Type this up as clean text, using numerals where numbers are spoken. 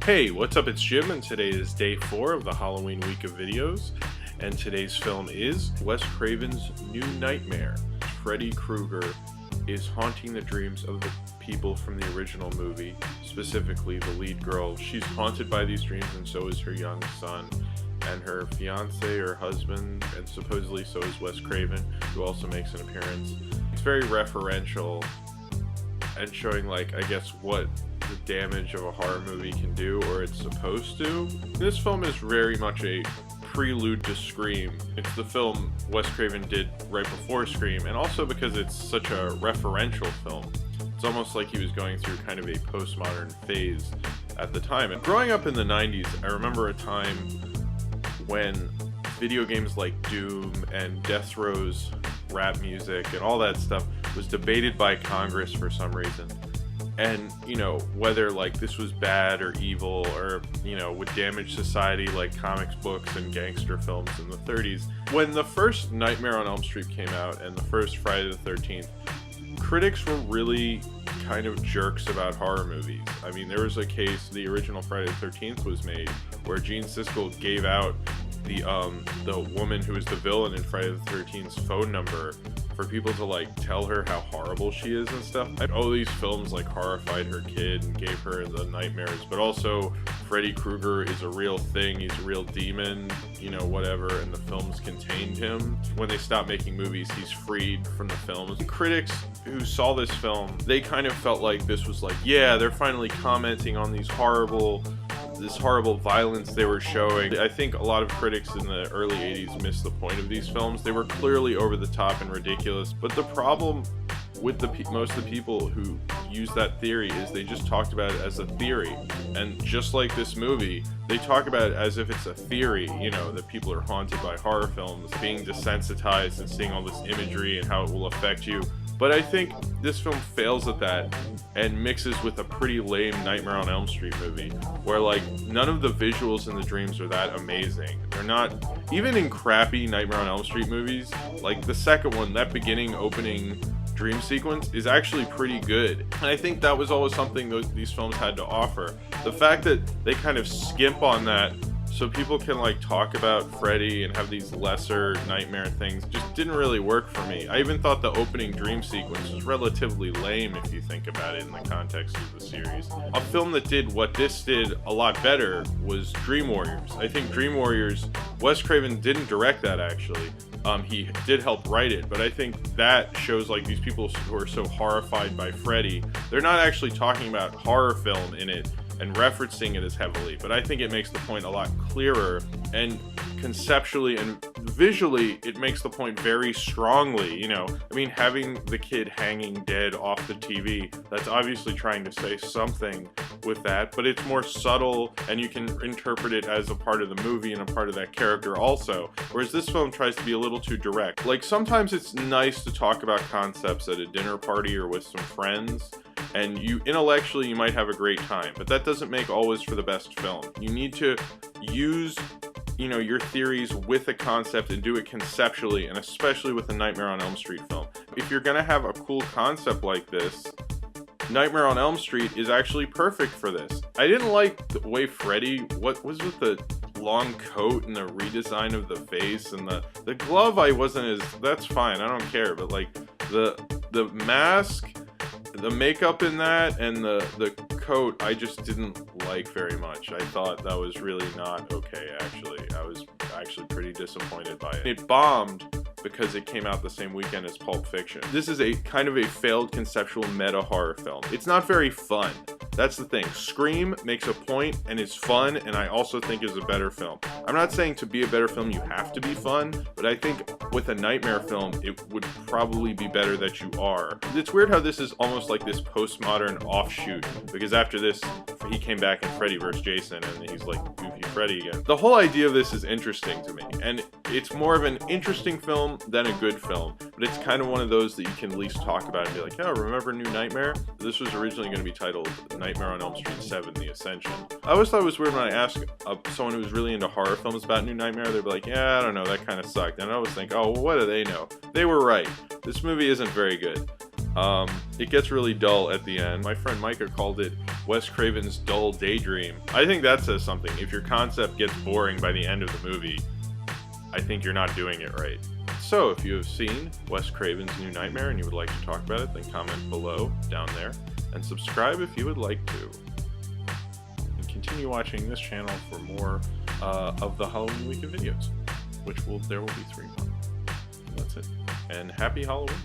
Hey, what's up? It's Jim, and today is day 4 of the Halloween week of videos, and today's film is Wes Craven's New Nightmare. Freddy Krueger is haunting the dreams of the people from the original movie, specifically the lead girl. She's haunted by these dreams, and so is her young son, and her fiance or husband, and supposedly so is Wes Craven, who also makes an appearance. It's very referential and showing, like, I guess what the damage of a horror movie can do, or it's supposed to. This film is very much a prelude to Scream. It's the film Wes Craven did right before Scream, and also because it's such a referential film. It's almost like he was going through kind of a postmodern phase at the time. And growing up in the 90s, I remember a time when video games like Doom and Death Row's rap music and all that stuff was debated by Congress for some reason. And, you know, whether like this was bad or evil or, you know, would damage society like comics books and gangster films in the 30s. When the first Nightmare on Elm Street came out and the first Friday the 13th, critics were really kind of jerks about horror movies. I mean, there was a case, the original Friday the 13th was made, where Gene Siskel gave out the woman who was the villain in Friday the 13th's phone number for people to like tell her how horrible she is and stuff. All these films like horrified her kid and gave her the nightmares, but also Freddy Krueger is a real thing, he's a real demon, you know, whatever, and the films contained him. When they stopped making movies, he's freed from the films. Critics who saw this film, they kind of felt like this was like, yeah, they're finally commenting on this horrible violence they were showing. I think a lot of critics in the early 80s missed the point of these films. They were clearly over the top and ridiculous, but the problem with most of the people who use that theory is they just talked about it as a theory. And just like this movie, they talk about it as if it's a theory, you know, that people are haunted by horror films, being desensitized and seeing all this imagery and how it will affect you. But I think this film fails at that and mixes with a pretty lame Nightmare on Elm Street movie, where like none of the visuals in the dreams are that amazing. They're not, even in crappy Nightmare on Elm Street movies, like the second one, that opening dream sequence is actually pretty good. And I think that was always something these films had to offer. The fact that they kind of skimp on that so people can like talk about Freddy and have these lesser nightmare things just didn't really work for me. I even thought the opening dream sequence was relatively lame if you think about it in the context of the series. A film that did what this did a lot better was Dream Warriors. I think Dream Warriors, Wes Craven didn't direct that actually. He did help write it, but I think that shows like these people who are so horrified by Freddy, they're not actually talking about horror film in it and referencing it as heavily, but I think it makes the point a lot clearer, and conceptually and visually it makes the point very strongly. You know, I mean, having the kid hanging dead off the TV, that's obviously trying to say something with that, but it's more subtle and you can interpret it as a part of the movie and a part of that character also, whereas this film tries to be a little too direct. Like sometimes it's nice to talk about concepts at a dinner party or with some friends, and you intellectually you might have a great time, but that doesn't make always for the best film. You need to use, you know, your theories with a concept and do it conceptually, and especially with a Nightmare on Elm Street film. If you're gonna have a cool concept like this, Nightmare on Elm Street is actually perfect for this. I didn't like the way Freddy, what was with the long coat and the redesign of the face and the glove, I wasn't as, that's fine, I don't care, but like the mask, the makeup in that, and the coat, I just didn't like very much. I thought that was really not okay, actually. I was actually pretty disappointed by it. It bombed because it came out the same weekend as Pulp Fiction. This is a kind of a failed conceptual meta horror film. It's not very fun. That's the thing. Scream makes a point and is fun, and I also think is a better film. I'm not saying to be a better film you have to be fun, but I think with a nightmare film it would probably be better that you are. It's weird how this is almost like this postmodern offshoot, because after this he came back in Freddy vs. Jason and he's like Goofy Freddy again. The whole idea of this is interesting to me, and it's more of an interesting film than a good film, but it's kind of one of those that you can at least talk about and be like, yeah, remember New Nightmare? This was originally going to be titled Nightmare on Elm Street 7: The Ascension. I always thought it was weird when I asked someone who was really into horror films about New Nightmare, they'd be like, yeah, I don't know, that kind of sucked. And I always think, oh, well, what do they know? They were right. This movie isn't very good. It gets really dull at the end. My friend Micah called it Wes Craven's dull daydream. I think that says something. If your concept gets boring by the end of the movie, I think you're not doing it right. So if you have seen Wes Craven's New Nightmare and you would like to talk about it, then comment below down there and subscribe if you would like to. And continue watching this channel for more of the Halloween week of videos, which there will be 3 more. That's it. And happy Halloween.